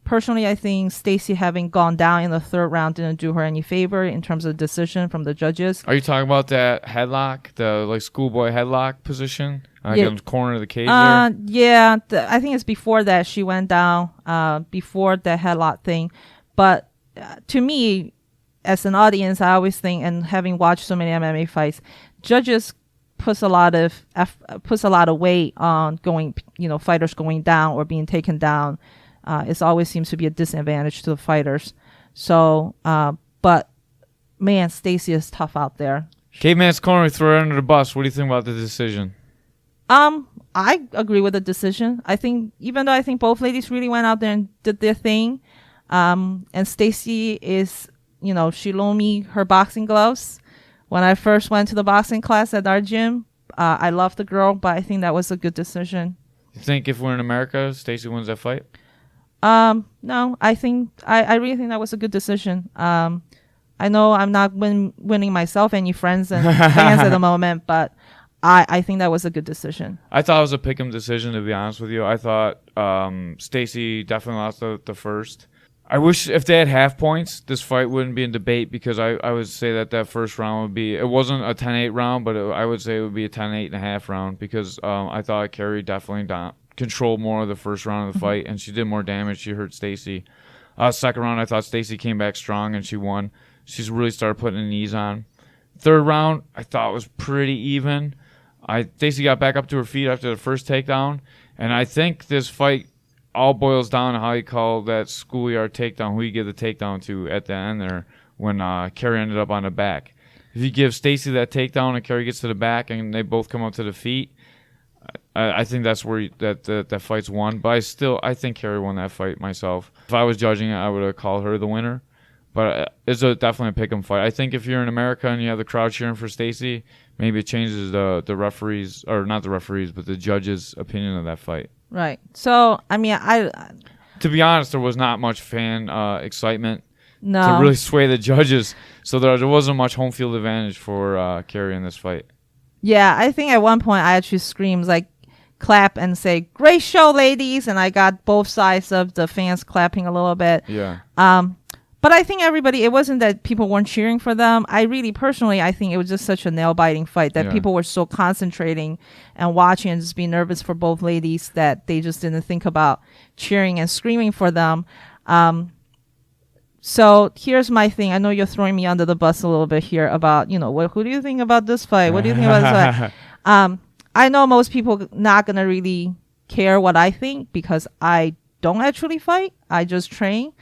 Personally, I think Stacy having gone down in the third round didn't do her any favor in terms of decision from the judges. Are you talking about that headlock, the like schoolboy headlock position? In the corner of the cage Yeah, I think it's before that she went down, before the headlock thing. But to me, as an audience, I always think, and having watched so many MMA fights, judges puts a lot of weight on fighters going down or being taken down. It always seems to be a disadvantage to the fighters. So, but man, Stacy is tough out there. Caveman's corner, throw her under the bus. What do you think about the decision? I agree with the decision. I think, even though I think both ladies really went out there and did their thing, and Stacy is, she loaned me her boxing gloves when I first went to the boxing class at our gym. I love the girl, but I think that was a good decision. You think if we're in America, Stacy wins that fight? No, I think I really think that was a good decision. I know I'm not winning myself any friends and fans at the moment, but I think that was a good decision. I thought it was a pick'em decision, to be honest with you. I thought Stacy definitely lost the first. I wish if they had half points, this fight wouldn't be in debate, because I would say that first round would be, it wasn't a 10-8 round, but I would say it would be a 10-8.5 round, because I thought Carrie definitely controlled more of the first round of the fight, and she did more damage. She hurt Stacy. Second round, I thought Stacy came back strong and she won. She's really started putting the knees on. Third round, I thought was pretty even. Stacy got back up to her feet after the first takedown, and I think this fight all boils down to how you call that schoolyard takedown, who you give the takedown to at the end there when Carrie ended up on the back. If you give Stacy that takedown and Carrie gets to the back and they both come up to the feet, I think that's where that fight's won. But I think Carrie won that fight myself. If I was judging it, I would have called her the winner. But it's definitely a pick'em fight. I think if you're in America and you have the crowd cheering for Stacy, maybe it changes the referees, or not the referees, but the judges' opinion of that fight. Right. So, I mean, to be honest, there was not much fan excitement to really sway the judges. So there wasn't much home field advantage for Carrie in this fight. Yeah, I think at one point I actually screamed, clap and say, "Great show, ladies," and I got both sides of the fans clapping a little bit. Yeah. But I think it wasn't that people weren't cheering for them. I think it was just such a nail-biting fight that people were so concentrating and watching and just being nervous for both ladies that they just didn't think about cheering and screaming for them. So here's my thing. I know you're throwing me under the bus a little bit here about, who do you think about this fight? What do you think about this fight? I know most people not going to really care what I think, because I don't actually fight. I just train.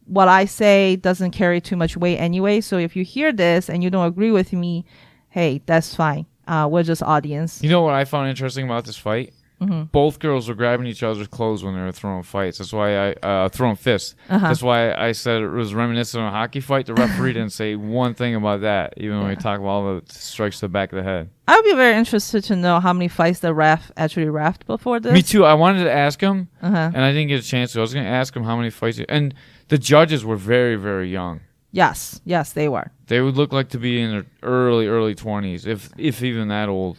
What I say doesn't carry too much weight anyway. So if you hear this and you don't agree with me, hey, that's fine. We're just audience. You know what I found interesting about this fight? Mm-hmm. Both girls were grabbing each other's clothes when they were throwing fights. That's why throwing fists. Uh-huh. That's why I said it was reminiscent of a hockey fight. The referee didn't say one thing about that, even when we talk about all the strikes to the back of the head. I would be very interested to know how many fights the ref actually reffed before this. Me too. I wanted to ask him, Uh-huh. and I didn't get a chance to. I was going to ask him how many fights. And the judges were very, very young. Yes, they were. They would look like to be in their early 20s, if even that old.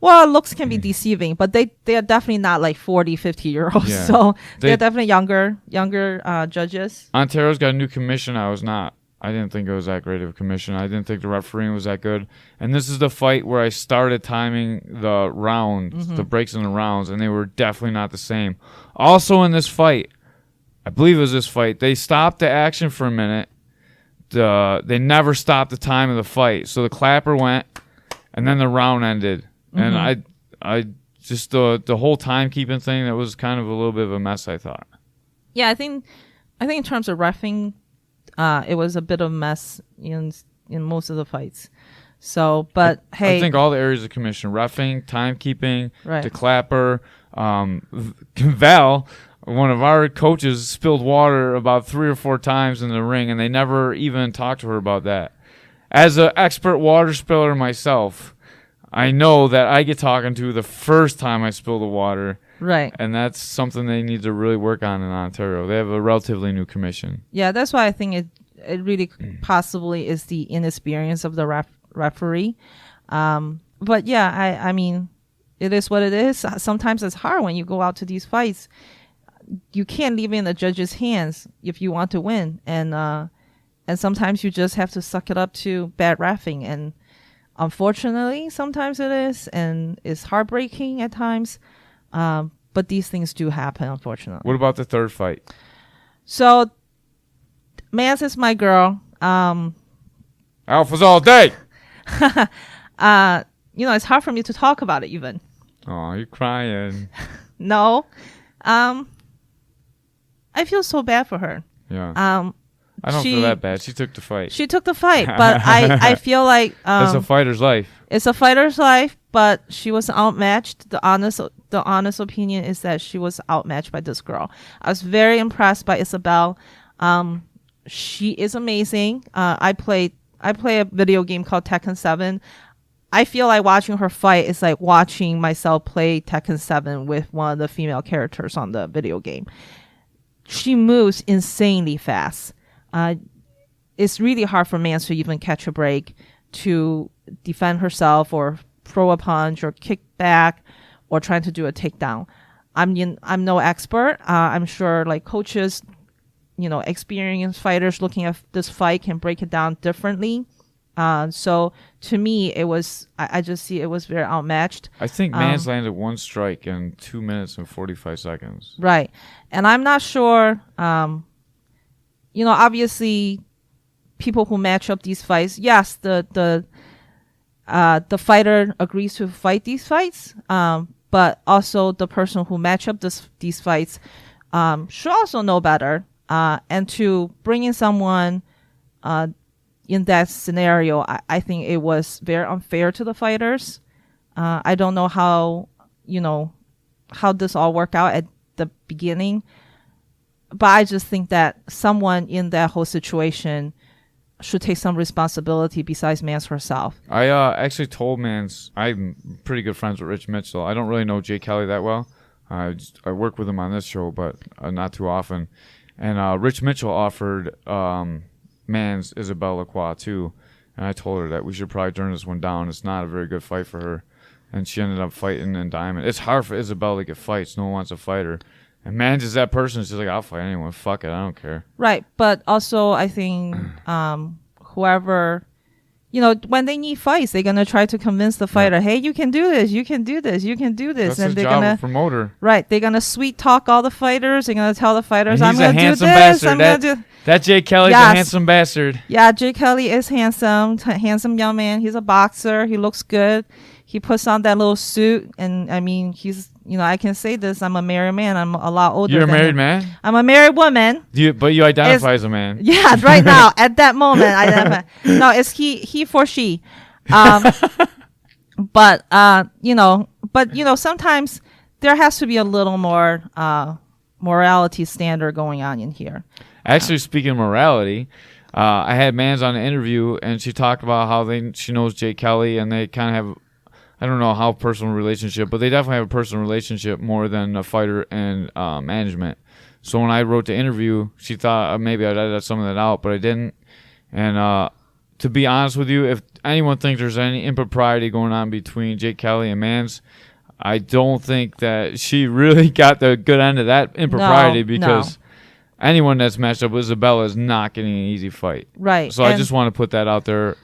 Well, looks can be deceiving, but they are definitely not like 40, 50-year-olds. Yeah. So they're definitely younger judges. Ontario's got a new commission. I didn't think it was that great of a commission. I didn't think the refereeing was that good. And this is the fight where I started timing the rounds, the breaks in the rounds, and they were definitely not the same. Also in this fight, I believe it was this fight, they stopped the action for a minute. They never stopped the time of the fight. So the clapper went, and then the round ended. And I just the whole timekeeping thing, that was kind of a little bit of a mess, I thought. Yeah, I think in terms of reffing, it was a bit of a mess in most of the fights. So, but hey, I think all the areas of commission, reffing, timekeeping, right. the clapper, Val, one of our coaches, spilled water about 3 or 4 times in the ring, and they never even talked to her about that. As an expert water spiller myself, I know that I get talking to the first time I spill the water. Right. And that's something they need to really work on in Ontario. They have a relatively new commission. Yeah, that's why I think it really possibly is the inexperience of the referee. But yeah, I mean, it is what it is. Sometimes it's hard when you go out to these fights. You can't leave it in the judge's hands if you want to win. And sometimes you just have to suck it up to bad reffing. And unfortunately, sometimes it is. And it's heartbreaking at times. But these things do happen, unfortunately. What about the third fight? So, Manz is my girl. Alphas all day. It's hard for me to talk about it even. Oh, you're crying. No. I feel so bad for her. Yeah. I don't feel that bad. She took the fight. She took the fight, but I feel like it's a fighter's life. It's a fighter's life, but she was outmatched. The honest opinion is that she was outmatched by this girl. I was very impressed by Isabelle. She is amazing. I play a video game called Tekken 7. I feel like watching her fight is like watching myself play Tekken 7 with one of the female characters on the video game. She moves insanely fast. It's really hard for Manz to even catch a break to defend herself or throw a punch or kick back or trying to do a takedown. I'm no expert. I'm sure like coaches, experienced fighters looking at this fight can break it down differently. So to me, I just see it was very outmatched. I think Manz landed one strike in 2 minutes and 45 seconds. Right. And I'm not sure, obviously people who match up these fights, yes, the fighter agrees to fight these fights. But also the person who match up these fights, should also know better. And to bring in someone, in that scenario, I think it was very unfair to the fighters. I don't know how this all worked out at the beginning, but I just think that someone in that whole situation should take some responsibility besides Manz herself. I actually told Manz, I'm pretty good friends with Rich Mitchell. I don't really know Jay Kelly that well. I work with him on this show, but not too often. And Rich Mitchell offered Manz Isabelle Lacroix too, and I told her that we should probably turn this one down. It's not a very good fight for her, and she ended up fighting in Diamond. It's hard for Isabelle to get fights. No one wants to fight her, and Manz is that person. She's like, I'll fight anyone. Fuck it, I don't care. Right, but also I think whoever, when they need fights, they're gonna try to convince the fighter, hey, you can do this, you can do this, you can do this. That's and his job of promoter. Right, they're gonna sweet talk all the fighters. They're gonna tell the fighters, I'm gonna do this. Bastard. I'm gonna do. That Jay Kelly's a handsome bastard. Yeah, Jay Kelly is handsome young man. He's a boxer. He looks good. He puts on that little suit, and I mean, he's, I can say this. I'm a married man. I'm a lot older. You're a married him. man? I'm a married woman. But you identify as a man. Yeah, right now, at that moment, I identify. No, it's he for she. But sometimes there has to be a little more morality standard going on in here. Actually, speaking of morality, I had Manz on an interview, and she talked about how she knows Jay Kelly, and they kind of have, I don't know how personal relationship, but they definitely have a personal relationship more than a fighter and management. So when I wrote the interview, she thought maybe I'd edit some of that out, but I didn't. And to be honest with you, if anyone thinks there's any impropriety going on between Jay Kelly and Manz, I don't think that she really got the good end of that impropriety, because anyone that's matched up with Isabella is not getting an easy fight. Right. So I just want to put that out there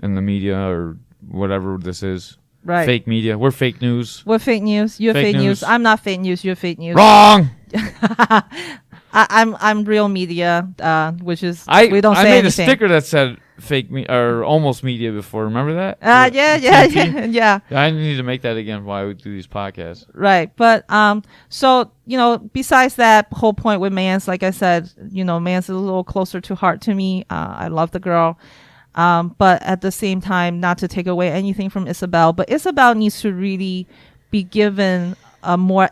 in the media or whatever this is. Right. Fake media. We're fake news. We're fake news. You're fake news. I'm not fake news. You're fake news. Wrong. I'm real media, which is we don't say anything. I made a sticker that said fake or almost media before. Remember that? Yeah. I need to make that again while we do these podcasts. Right, but so besides that whole point with Manz, like I said, Manz is a little closer to heart to me. I love the girl, but at the same time, not to take away anything from Isabelle, but Isabelle needs to really be given a more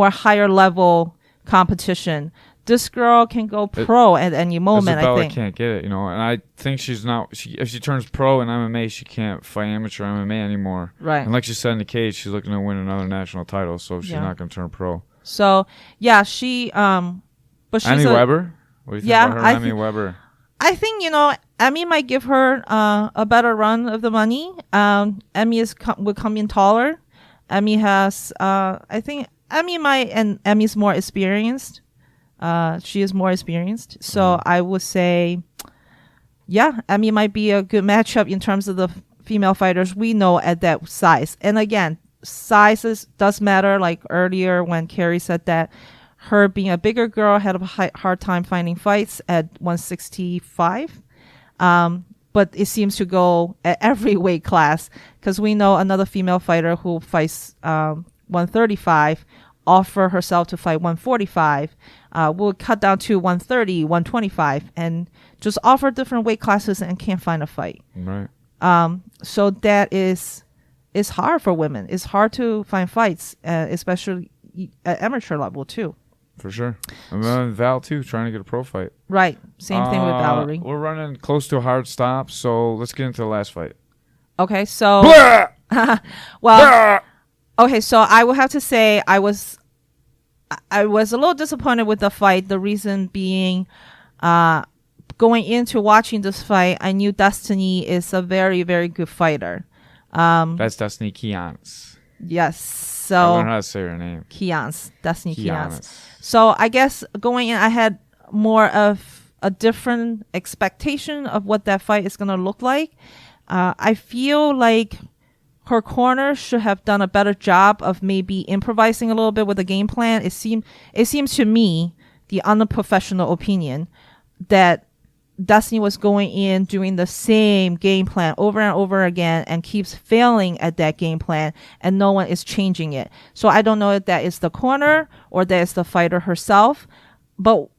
higher level competition this girl can go pro at any moment. Isabelle I think can't get it, and I think she's not. If she turns pro in MMA, she can't fight amateur MMA anymore. Right. And like she said in the cage, she's looking to win another national title, so she's not going to turn pro. So yeah, she but she's Emmy Weber. What do you think about her, Emmy Weber? I think Emmy might give her a better run of the money. Emmy will come in taller. Emmy has I think Emmy might, and Emmy's more experienced. She is more experienced, so I would say, Emmy might be a good matchup in terms of the female fighters we know at that size. And again, sizes does matter. Like earlier when Carrie said that her being a bigger girl had a hard time finding fights at 165. But it seems to go at every weight class, because we know another female fighter who fights 135 offer herself to fight 145. Will cut down to 130, 125, and just offer different weight classes and can't find a fight. Right. So that it's hard for women. It's hard to find fights, especially at amateur level too. For sure. And then Val too, trying to get a pro fight. Right. Same thing with Valerie. We're running close to a hard stop, so let's get into the last fight. Okay, so okay, so I will have to say I was a little disappointed with the fight. The reason being, going into watching this fight, I knew Destiny is a very, very good fighter. That's Destiny Quinones. Yes. So I learned how to say her name. Destiny Quinones. So I guess going in, I had more of a different expectation of what that fight is going to look like. I feel like her corner should have done a better job of maybe improvising a little bit with the game plan. It seems to me, the unprofessional opinion, that Destiny was going in doing the same game plan over and over again and keeps failing at that game plan, and no one is changing it. So I don't know if that is the corner or that is the fighter herself, but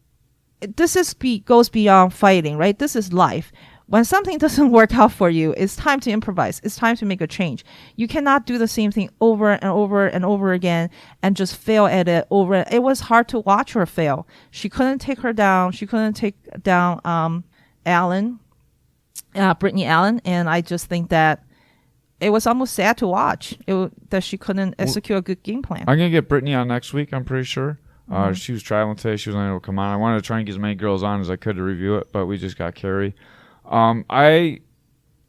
this goes beyond fighting, right? This is life. When something doesn't work out for you, it's time to improvise. It's time to make a change. You cannot do the same thing over and over and over again and just fail at it over. It was hard to watch her fail. She couldn't take her down. She couldn't take down Brittney Allan, and I just think that it was almost sad to watch that she couldn't execute a good game plan. I'm gonna get Brittney on next week, I'm pretty sure. She was traveling today. She was unable to come on. I wanted to try and get as many girls on as I could to review it, but we just got Carrie. I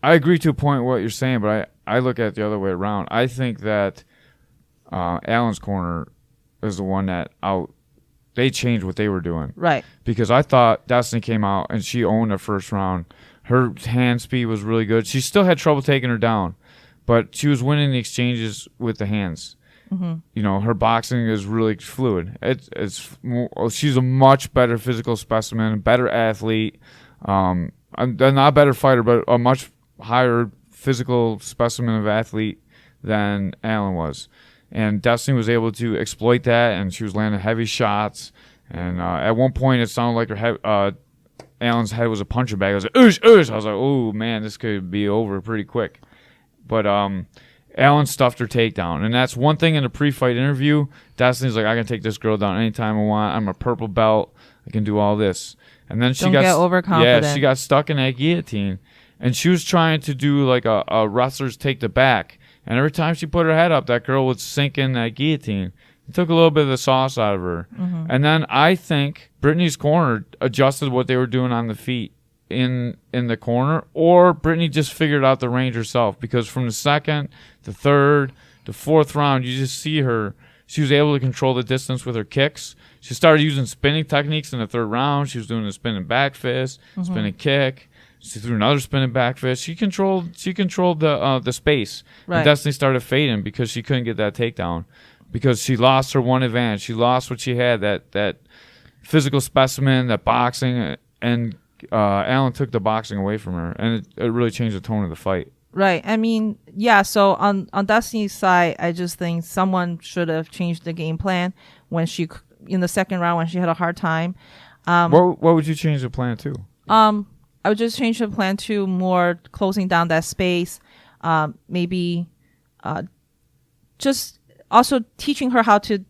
agree to a point what you're saying, but I look at it the other way around. I think that Allen's corner is the one that they changed what they were doing. Right. Because I thought Destiny came out and she owned the first round. Her hand speed was really good. She still had trouble taking her down, but she was winning the exchanges with the hands. Mm-hmm. Her boxing is really fluid. She's a much better physical specimen, better athlete. Not a better fighter, but a much higher physical specimen of athlete than Allan was. And Destiny was able to exploit that, and she was landing heavy shots. And at one point, it sounded like Allan's head was a puncher bag. I was like, oosh, oosh. I was like, oh, man, this could be over pretty quick. But Allan stuffed her takedown. And that's one thing in the pre-fight interview. Destiny's like, I can take this girl down anytime I want. I'm a purple belt. I can do all this. And then she get overconfident. Yeah, she got stuck in that guillotine. And she was trying to do like a wrestler's take the back. And every time she put her head up, that girl would sink in that guillotine. It took a little bit of the sauce out of her. Mm-hmm. And then I think Brittney's corner adjusted what they were doing on the feet in the corner, or Brittney just figured out the range herself. Because from the second, the third, the fourth round, you just see her. She was able to control the distance with her kicks. She started using spinning techniques in the third round. She was doing a spinning back fist, spinning kick. She threw another spinning back fist. She controlled the space. Right. And Destiny started fading because she couldn't get that takedown, because she lost her one advantage. She lost what she had, that physical specimen, that boxing, and Allan took the boxing away from her, and it really changed the tone of the fight. Right. I mean, yeah, so on Destiny's side, I just think someone should have changed the game plan when in the second round when she had a hard time. What would you change the plan to? I would just change the plan to more closing down that space. Maybe just also teaching her how to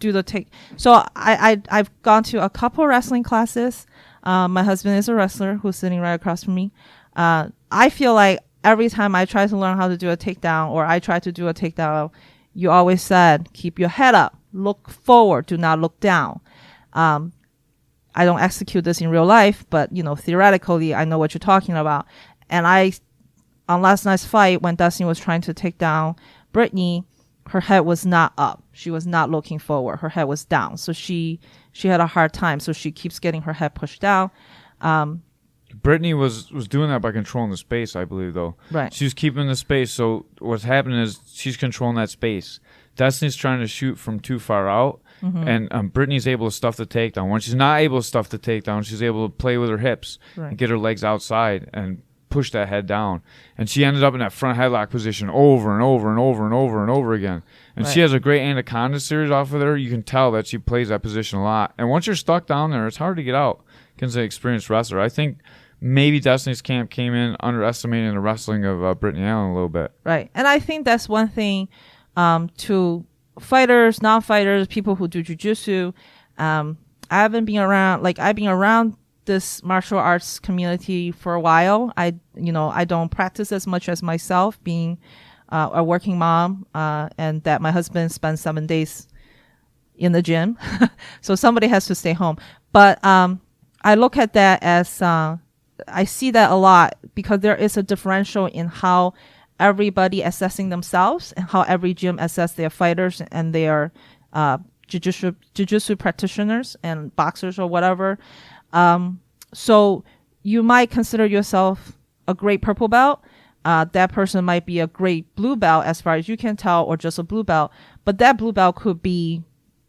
do the take. So I've gone to a couple wrestling classes. My husband is a wrestler who's sitting right across from me. I feel like every time I try to learn how to do a takedown or I try to do a takedown, you always said, keep your head up, look forward, do not look down. I don't execute this in real life, but theoretically, I know what you're talking about. And on last night's fight, when Destiny was trying to take down Brittney, her head was not up. She was not looking forward. Her head was down. So she had a hard time. So she keeps getting her head pushed down. Brittney was doing that by controlling the space, I believe, though. Right. She was keeping the space. So what's happening is she's controlling that space. Destiny's trying to shoot from too far out, and Brittney's able to stuff the takedown. When she's not able to stuff the takedown, she's able to play with her hips and get her legs outside and push that head down. And she ended up in that front headlock position over and over and over and over and over again. And she has a great Anaconda series off of there. You can tell that she plays that position a lot. And once you're stuck down there, it's hard to get out against an experienced wrestler. I think maybe Destiny's Camp came in underestimating the wrestling of Brittney Allan a little bit. Right. And I think that's one thing to fighters, non-fighters, people who do jiu-jitsu. I've been around this martial arts community for a while. I don't practice as much as myself, being a working mom, and that my husband spends 7 days in the gym. So somebody has to stay home. But I look at that as I see that a lot because there is a differential in how everybody assessing themselves and how every gym assess their fighters and their jiu-jitsu practitioners and boxers or whatever. So you might consider yourself a great purple belt. That person might be a great blue belt as far as you can tell, or just a blue belt. But that blue belt could be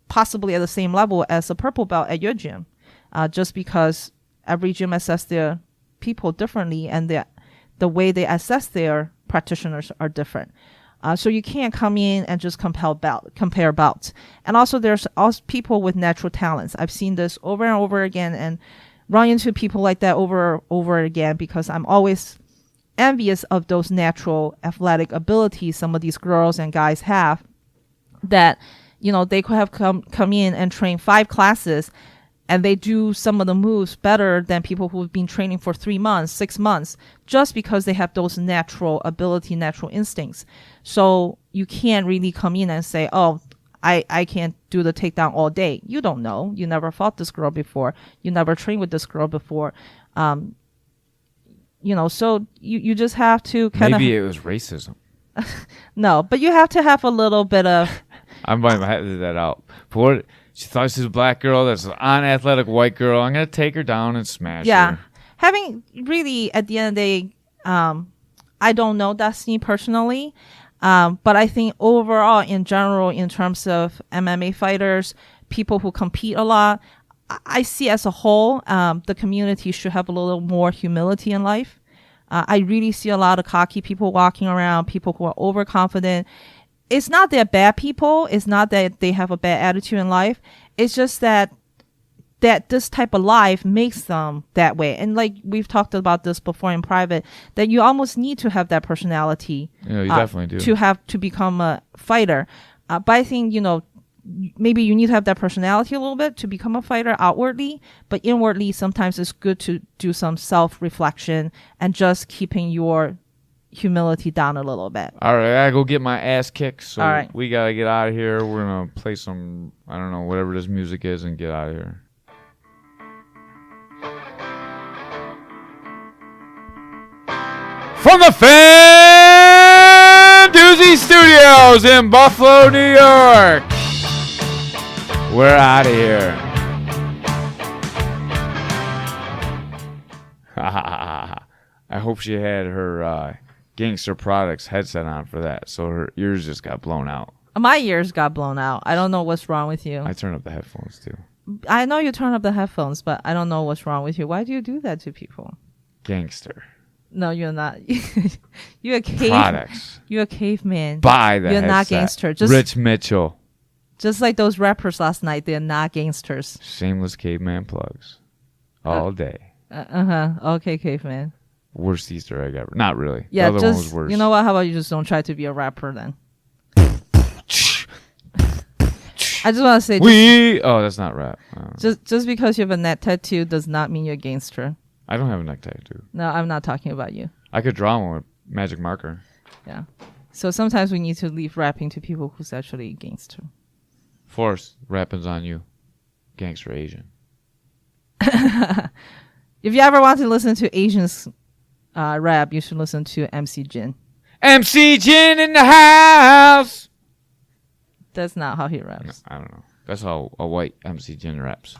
possibly at the same level as a purple belt at your gym, just because every gym assess their people differently and the way they assess their practitioners are different. So you can't come in and just compare belts. And also there's also people with natural talents. I've seen this over and over again and run into people like that over again because I'm always envious of those natural athletic abilities some of these girls and guys have that, they could have come in and train 5 classes and they do some of the moves better than people who've been training for 3 months, 6 months, just because they have those natural ability, natural instincts. So you can't really come in and say, oh, I can't do the takedown all day. You don't know. You never fought this girl before. You never trained with this girl before. So you just have to kind of... Maybe it was racism. No, but you have to have a little bit of... I might have to that out. But what... She thought she was a black girl. That's an unathletic white girl. I'm going to take her down and smash her. Having really, at the end of the day, I don't know Destiny personally. But I think overall, in general, in terms of MMA fighters, people who compete a lot, I see as a whole, the community should have a little more humility in life. I really see a lot of cocky people walking around, people who are overconfident. It's not they're bad people. It's not that they have a bad attitude in life. It's just that this type of life makes them that way. And like we've talked about this before in private, that you almost need to have that personality. Yeah, you definitely do. To become a fighter. But I think, maybe you need to have that personality a little bit to become a fighter outwardly, but inwardly sometimes it's good to do some self-reflection and just keeping your humility down a little bit. All right, I gotta go get my ass kicked, so all right. We gotta get out of here. We're gonna play some, I don't know, whatever this music is and get out of here. From the Fan Doozy Studios in Buffalo, New York, we're out of here. I hope she had her Gangster Products headset on for that, so her ears just got blown out. My ears got blown out. I don't know what's wrong with you. I turned up the headphones too. I know you turn up the headphones, but I don't know what's wrong with you. Why do you do that to people? Gangster. No, you're not. You're a Products. You're a caveman. Buy the You're headset. not gangster. Rich Mitchell. Just like those rappers last night, they're not gangsters. Shameless caveman plugs. All day. Okay, caveman. Worst Easter egg ever. Not really. Yeah, the other one was worse. You know what? How about you just don't try to be a rapper then? I just want to say, Oh, that's not rap. just because you have a neck tattoo does not mean you're a gangster. I don't have a neck tattoo. No, I'm not talking about you. I could draw one with magic marker. Yeah. So sometimes we need to leave rapping to people who's actually a gangster. Force, rapping's on you. Gangster Asian. If you ever want to listen to Asians rap, you should listen to MC Jin. MC Jin in the house! That's not how he raps. I don't know. That's how a white MC Jin raps.